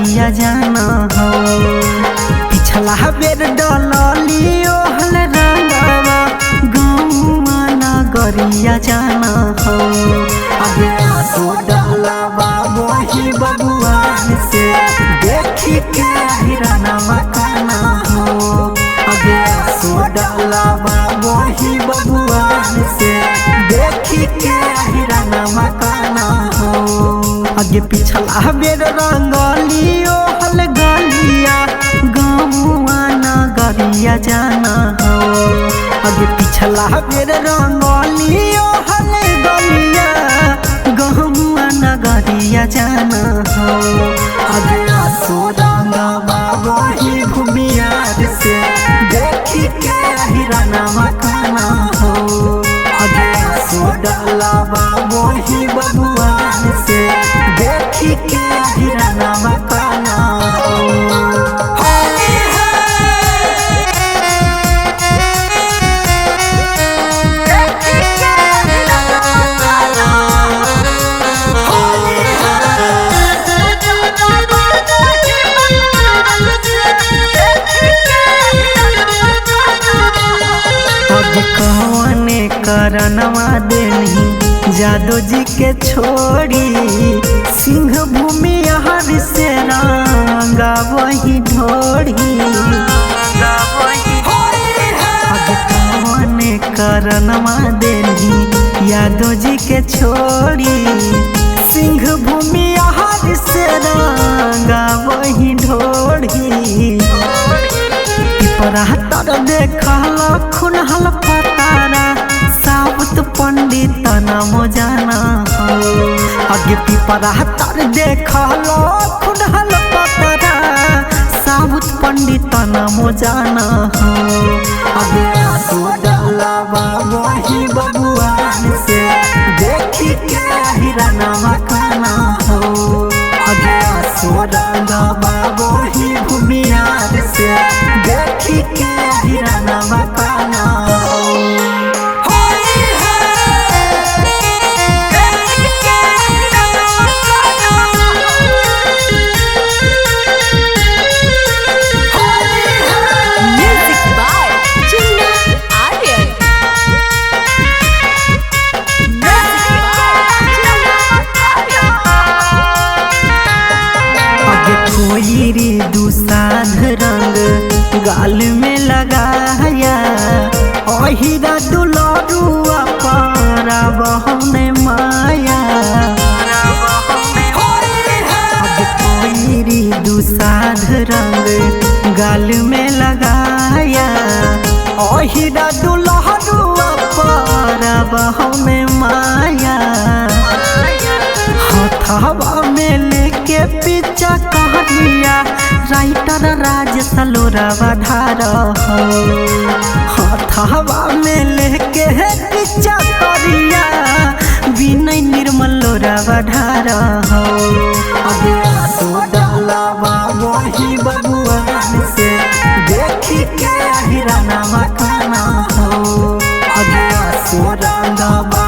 नगरिया जाना हो। पिछला बेर डलियो हल रंगवा गौवा नगरिया जाना हो। अगे आसो डलवा वही बबुआन से देखी के हिराना मकाना हो। अगे आसो डलवा वही बबुआन से देखी के हिराना मकाना हो। आगे पिछला बेर रंगलियो हल गलिया गौवा नगरिया जाना हो। आगे पिछला बेर रंगलियो हल गलिया गौवा नगरिया जाना हो। आगे आसो रंगवा वही भूमियार से देखी के हिराना मकाना हो। आगे आसो डलवा वही बबुआन से देखी के हिराना मकाना हो। कौने करनवा देनी जादो जी के छोड़ी सिंह भूमि हर से रंगा वही ढोड़ी। कौने करनवा देनी यादो जी के छोड़ी सिंह भूमि हर से रंगा वही ढोड़ी। परातर देखल खुनहल पतारा साबुत पंडित नाम जाना हो। आगे पिपरातर देखल खुनहल पतारा साबुत पंडित नाम जाना हो। आगे आसो डलवा वही बबुआन से देखी के हिराना मकाना हो। आगे आसो रंगवा वही भूमियार से देखी के हिराना मकाना हो। कोई दुसाध रंग गाल में लगाया अहिरा दुलरुआ पारा बहने माया। कोई दुसाध रंग गाल में लगाया अहिरा दुलरुआ पारा बहने माया। हथवा में लेके पीछा कहलिया राइटर राज सलोरावा ढार हो। हथवा में लेके पीछा करिया विनय निर्मल लोरावा ढार हो। अगे आसो डलवा वही बबुआन से देखी के हिराना मकाना हो। अगे आसो रंगवा